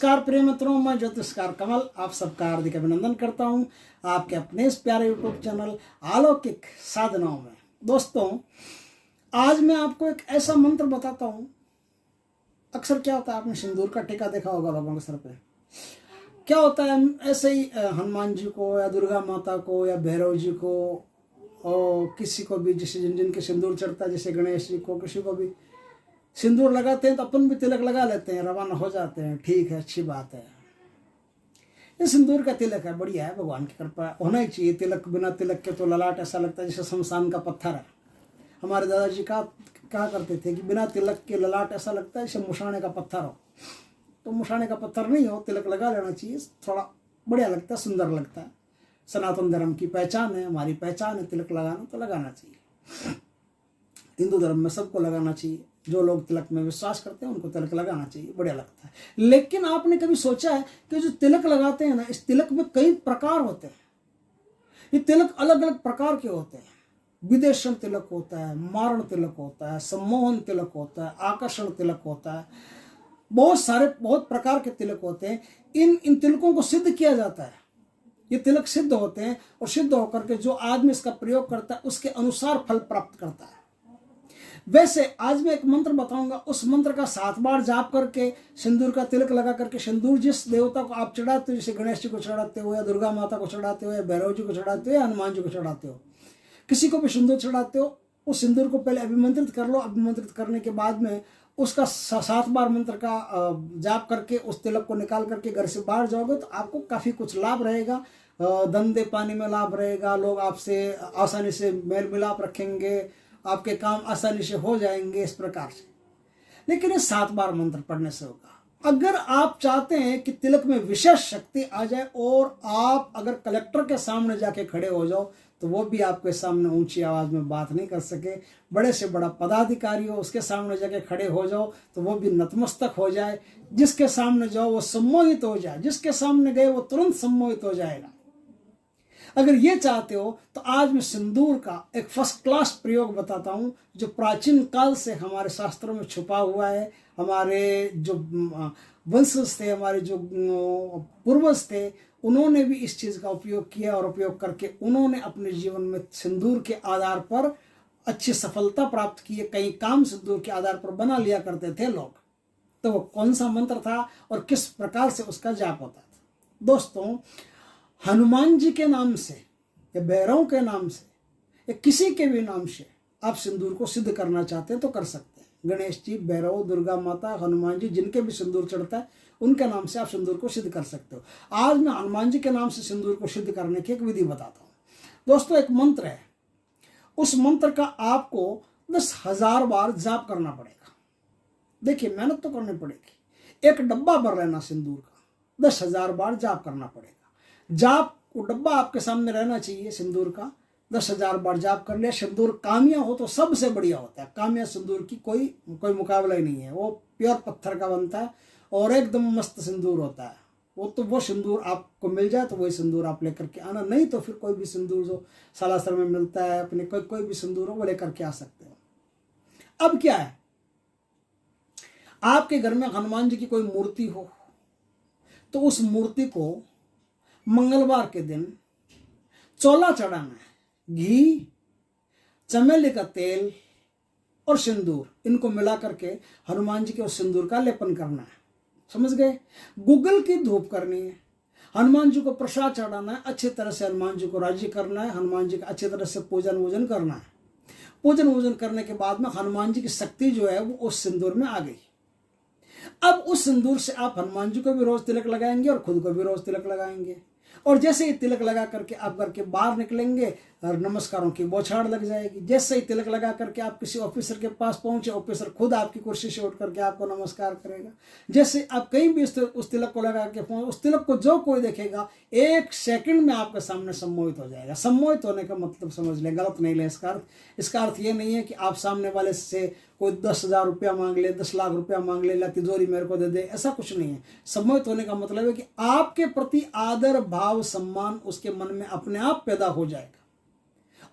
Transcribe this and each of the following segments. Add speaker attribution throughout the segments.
Speaker 1: नमस्कार प्रिय मित्रों, मैं ज्योतिषकार कमल आप सबका हार्दिक अभिनंदन करता हूं आपके अपने इस प्यारे यूट्यूब चैनल अलौकिक साधनाओं में। दोस्तों, आज मैं आपको एक ऐसा मंत्र बताता हूं। अक्सर क्या होता है, आपने सिंदूर का टीका देखा होगा लोगों के सर पे। क्या होता है, ऐसे ही हनुमान जी को या दुर्गा माता को या भैरव जी को और किसी को भी जिसे जिनके सिंदूर चढ़ता है, जैसे गणेश जी को, किसी को भी सिंदूर लगाते हैं तो अपन भी तिलक लगा लेते हैं, रवाना हो जाते हैं। ठीक है, अच्छी बात है। ये सिंदूर का तिलक है, बढ़िया है, भगवान की कृपा होना ही चाहिए। तिलक, बिना तिलक के तो ललाट ऐसा लगता है जैसे शमशान का पत्थर है। हमारे दादाजी कहा करते थे कि बिना तिलक के ललाट ऐसा लगता है जैसे मुशाने का पत्थर हो। तो मुशाने का पत्थर नहीं हो, तिलक लगा लेना चाहिए, थोड़ा बढ़िया लगता है, सुंदर लगता है। सनातन धर्म की पहचान है, हमारी पहचान है तिलक लगाना, तो लगाना चाहिए। हिंदू धर्म में सबको लगाना चाहिए, जो लोग तिलक में विश्वास करते हैं उनको तिलक लगाना चाहिए, बढ़िया लगता है। लेकिन आपने कभी सोचा है कि जो तिलक लगाते हैं ना, इस तिलक में कई प्रकार होते हैं। ये तिलक अलग अलग प्रकार के होते हैं। विदेशन तिलक होता है, मारण तिलक होता है, सम्मोहन तिलक होता है, आकर्षण तिलक होता है, बहुत प्रकार के तिलक होते हैं। इन तिलकों को सिद्ध किया जाता है। ये तिलक सिद्ध होते हैं और सिद्ध होकर के जो आदमी इसका प्रयोग करता है उसके अनुसार फल प्राप्त करता है। वैसे आज मैं एक मंत्र बताऊंगा, उस मंत्र का 7 बार जाप करके सिंदूर का तिलक लगा करके, सिंदूर जिस देवता को आप चढ़ाते हो, जैसे गणेश जी को चढ़ाते हो या दुर्गा माता को चढ़ाते हो या भैरव जी को चढ़ाते हो या हनुमान जी को चढ़ाते हो, किसी को भी सिंदूर चढ़ाते हो, उस सिंदूर को पहले अभिमंत्रित कर लो। अभिमंत्रित करने के बाद में उसका 7 बार मंत्र का जाप करके उस तिलक को निकाल करके घर से बाहर जाओगे तो आपको काफ़ी कुछ लाभ रहेगा। धंधे पानी में लाभ रहेगा, लोग आपसे आसानी से मेल मिलाप रखेंगे, आपके काम आसानी से हो जाएंगे, इस प्रकार से। लेकिन ये 7 बार मंत्र पढ़ने से होगा। अगर आप चाहते हैं कि तिलक में विशेष शक्ति आ जाए और आप अगर कलेक्टर के सामने जाके खड़े हो जाओ तो वो भी आपके सामने ऊंची आवाज में बात नहीं कर सके, बड़े से बड़ा पदाधिकारी हो उसके सामने जाके खड़े हो जाओ तो वो भी नतमस्तक हो जाए, जिसके सामने जाओ वो सम्मोहित हो जाए, जिसके सामने गए वो तुरंत सम्मोहित हो जाएगा। अगर ये चाहते हो तो आज मैं सिंदूर का एक फर्स्ट क्लास प्रयोग बताता हूं, जो प्राचीन काल से हमारे शास्त्रों में छुपा हुआ है। हमारे जो वंशज थे, हमारे जो पूर्वज थे, उन्होंने भी इस चीज़ का उपयोग किया और उपयोग करके उन्होंने अपने जीवन में सिंदूर के आधार पर अच्छी सफलता प्राप्त की है। कई काम सिंदूर के आधार पर बना लिया करते थे लोग। तो वो कौन सा मंत्र था और किस प्रकार से उसका जाप होता था? दोस्तों, हनुमान जी के नाम से या भैरव के नाम से या किसी के भी नाम से आप सिंदूर को सिद्ध करना चाहते हैं तो कर सकते हैं। गणेश जी, भैरव, दुर्गा माता, हनुमान जी, जिनके भी सिंदूर चढ़ता है उनके नाम से आप सिंदूर को सिद्ध कर सकते हो। आज मैं हनुमान जी के नाम से सिंदूर को सिद्ध करने की एक विधि बताता हूँ। दोस्तों, एक मंत्र है, उस मंत्र का आपको 10,000 बार जाप करना पड़ेगा। देखिए, मेहनत तो करनी पड़ेगी। एक डब्बा भर लेना सिंदूर का, 10,000 बार जाप करना पड़ेगा। जाप को डब्बा आपके सामने रहना चाहिए सिंदूर का। 10,000 बार जाप कर लिया। सिंदूर कामिया हो तो सबसे बढ़िया होता है। कामिया सिंदूर की कोई मुकाबला ही नहीं है। वो प्योर पत्थर का बनता है और एकदम मस्त सिंदूर होता है। वो सिंदूर आपको मिल जाए तो वही सिंदूर आप लेकर के आना, नहीं तो फिर कोई भी सिंदूर जो सालासर में मिलता है, अपने कोई भी सिंदूर हो वो लेकर के आ सकते हो। अब क्या है, आपके घर में हनुमान जी की कोई मूर्ति हो तो उस मूर्ति को मंगलवार के दिन चौला चढ़ाना है। घी, चमेली का तेल और सिंदूर, इनको मिला करके हनुमान जी के उस सिंदूर का लेपन करना है। समझ गए? गूगल की धूप करनी है, हनुमान जी को प्रसाद चढ़ाना है, अच्छी तरह से हनुमान जी को राजी करना है, हनुमान जी का अच्छी तरह से पूजन वूजन करना है। पूजन वूजन करने के बाद में हनुमान जी की शक्ति जो है वो उस सिंदूर में आ गई। अब उस सिंदूर से आप हनुमान जी को भी रोज तिलक लगाएंगे और खुद को भी रोज तिलक लगाएंगे। और जैसे ही तिलक लगा करके आप घर के बाहर निकलेंगे और नमस्कारों की बौछार लग जाएगी। जैसे ही तिलक लगा करके आप किसी ऑफिसर के पास पहुंचे, ऑफिसर खुद आपकी कुर्सी से उठ करके आपको नमस्कार करेगा। जैसे आप कहीं भी उस तिलक को लगा के पहुंचे, उस तिलक को जो कोई देखेगा 1 सेकंड में आपके सामने सम्मोहित हो जाएगा। सम्मोहित होने का मतलब समझ लें, गलत नहीं ले इसका अर्थ ये नहीं है कि आप सामने वाले से कोई 10,000 रुपया मांग ले, 10 लाख रुपया मांग ले, तिजोरी मेरे को दे दे, ऐसा कुछ नहीं है। सम्मोहित होने का मतलब है कि आपके प्रति आदर, भाव, सम्मान उसके मन में अपने आप पैदा हो जाएगा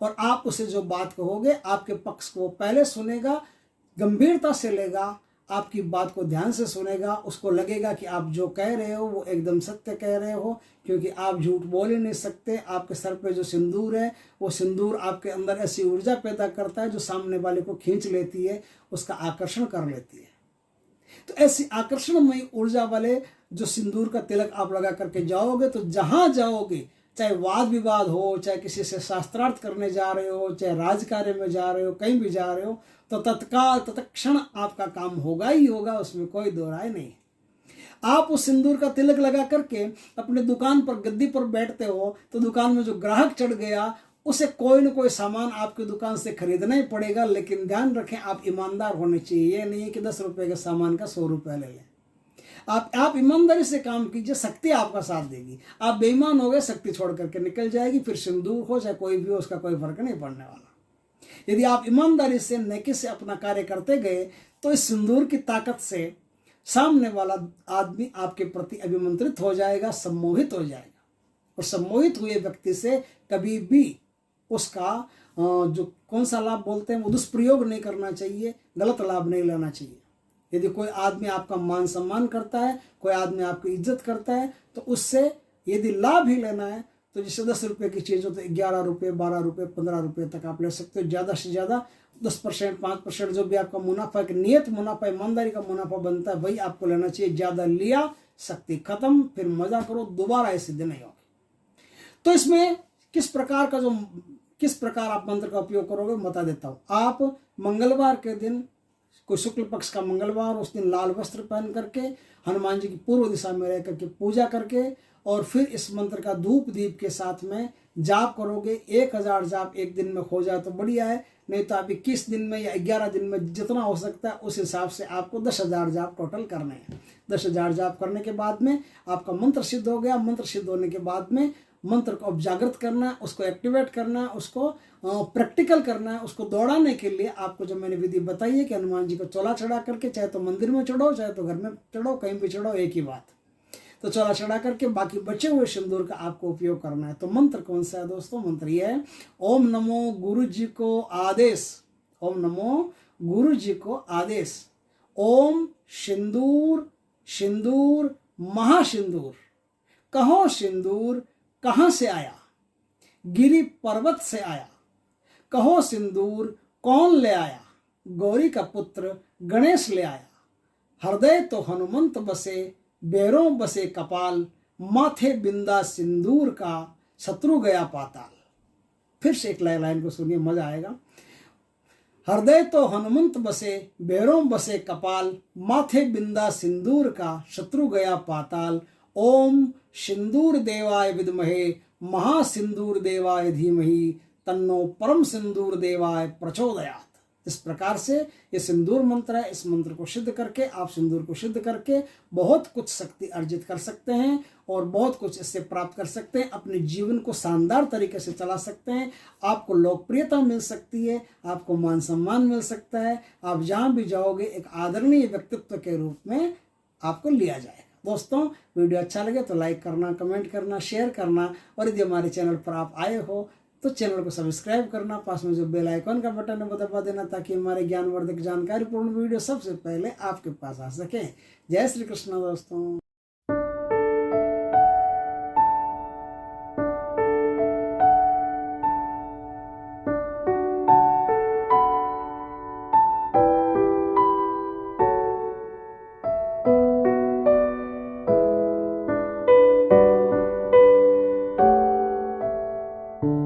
Speaker 1: और आप उसे जो बात कहोगे आपके पक्ष को वो पहले सुनेगा, गंभीरता से लेगा, आपकी बात को ध्यान से सुनेगा, उसको लगेगा कि आप जो कह रहे हो वो एकदम सत्य कह रहे हो, क्योंकि आप झूठ बोल ही नहीं सकते। आपके सर पे जो सिंदूर है वो सिंदूर आपके अंदर ऐसी ऊर्जा पैदा करता है जो सामने वाले को खींच लेती है, उसका आकर्षण कर लेती है। तो ऐसी आकर्षणमयी ऊर्जा वाले जो सिंदूर का तिलक आप लगा करके जाओगे तो जहां जाओगे, चाहे वाद विवाद हो, चाहे किसी से शास्त्रार्थ करने जा रहे हो, चाहे राजकार्य में जा रहे हो, कहीं भी जा रहे हो, तो तत्काल तत्क्षण आपका काम होगा ही होगा, उसमें कोई दो राय नहीं। आप उस सिंदूर का तिलक लगा करके अपने दुकान पर गद्दी पर बैठते हो तो दुकान में जो ग्राहक चढ़ गया उसे कोई न कोई सामान आपकी दुकान से खरीदना ही पड़ेगा। लेकिन ध्यान रखें, आप ईमानदार होने चाहिए। ये नहीं है कि 10 रुपए के सामान का 100 रुपया ले लें। आप ईमानदारी से काम कीजिए, शक्ति आपका साथ देगी। आप बेईमान हो गए, शक्ति छोड़ करके निकल जाएगी, फिर सिंदूर हो चाहे कोई भी हो, उसका कोई फर्क नहीं पड़ने वाला। यदि आप ईमानदारी से नेकी से अपना कार्य करते गए तो इस सिंदूर की ताकत से सामने वाला आदमी आपके प्रति अभिमंत्रित हो जाएगा, सम्मोहित हो जाएगा। और सम्मोहित हुए व्यक्ति से कभी भी उसका जो कौन सा लाभ बोलते हैं वो दुष्प्रयोग नहीं करना चाहिए, गलत लाभ नहीं लेना चाहिए। यदि कोई आदमी आपका मान सम्मान करता है, कोई आदमी आपकी इज्जत करता है, तो उससे यदि लाभ ही लेना है तो जैसे 10 रुपये की चीज़ हो तो 11 रुपये, 12 रुपये, 15 रुपये तक आप ले सकते हो। ज़्यादा से ज़्यादा 10%, 5% जो भी आपका मुनाफा, एक नियत मुनाफा, ईमानदारी का मुनाफा बनता है वही आपको लेना चाहिए। ज़्यादा लिया, शक्ति खत्म, फिर मजा करो, दोबारा ऐसी दिन नहीं होगी। तो इसमें किस प्रकार आप मंत्र का उपयोग करोगे बता देता हूँ। आप मंगलवार के दिन, कोई शुक्ल पक्ष का मंगलवार, उस दिन लाल वस्त्र पहन करके हनुमान जी की पूर्व दिशा में रह करके पूजा करके और फिर इस मंत्र का धूप दीप के साथ में जाप करोगे। 1000 जाप एक दिन में हो जाए तो बढ़िया है, नहीं तो आप 21 दिन में या 11 दिन में जितना हो सकता है उस हिसाब से आपको 10,000 जाप टोटल करने हैं। 10,000 जाप करने के बाद में आपका मंत्र सिद्ध हो गया। मंत्र सिद्ध होने के बाद में मंत्र को अब जागृत करना है, उसको एक्टिवेट करना है, उसको प्रैक्टिकल करना है। उसको दौड़ाने के लिए आपको जो मैंने विधि बताई है कि हनुमान जी को चोला चढ़ा करके, चाहे तो मंदिर में चढ़ो चाहे तो घर में चढ़ो, कहीं भी चढ़ो, एक ही बात। तो चोला चढ़ा करके बाकी बचे हुए सिंदूर का आपको उपयोग करना है। तो मंत्र कौन सा है दोस्तों? मंत्र ये है, ओम नमो गुरु जी को आदेश। ओम नमो गुरु जी को आदेश। ओम सिंदूर सिंदूर महासिंदूर, कहो सिंदूर कहाँ से आया? गिरि पर्वत से आया। कहो सिंदूर कौन ले आया? गौरी का पुत्र गणेश ले आया। हृदय तो हनुमंत बसे, बैरों बसे कपाल, माथे बिंदा सिंदूर का, शत्रु गया पाताल। फिर से एक लाइन को सुनिए, मजा आएगा। हृदय तो हनुमंत बसे, बैरों बसे कपाल, माथे बिंदा सिंदूर का, शत्रु गया पाताल। ओम सिंदूर देवाय विद्महे, महासिंदूर देवाय धीमहि, तन्नो परम सिंदूर देवाय प्रचोदयात्। इस प्रकार से ये सिंदूर मंत्र है। इस मंत्र को सिद्ध करके, आप सिंदूर को सिद्ध करके बहुत कुछ शक्ति अर्जित कर सकते हैं और बहुत कुछ इससे प्राप्त कर सकते हैं। अपने जीवन को शानदार तरीके से चला सकते हैं। आपको लोकप्रियता मिल सकती है, आपको मान सम्मान मिल सकता है। आप जहाँ भी जाओगे एक आदरणीय व्यक्तित्व के रूप में आपको लिया जाएगा। दोस्तों, वीडियो अच्छा लगे तो लाइक करना, कमेंट करना, शेयर करना, और यदि हमारे चैनल पर आप आए हो तो चैनल को सब्सक्राइब करना। पास में जो बेल आइकॉन का बटन है वो दबा देना, ताकि हमारे ज्ञानवर्धक जानकारीपूर्ण वीडियो सबसे पहले आपके पास आ सके। जय श्री कृष्ण दोस्तों।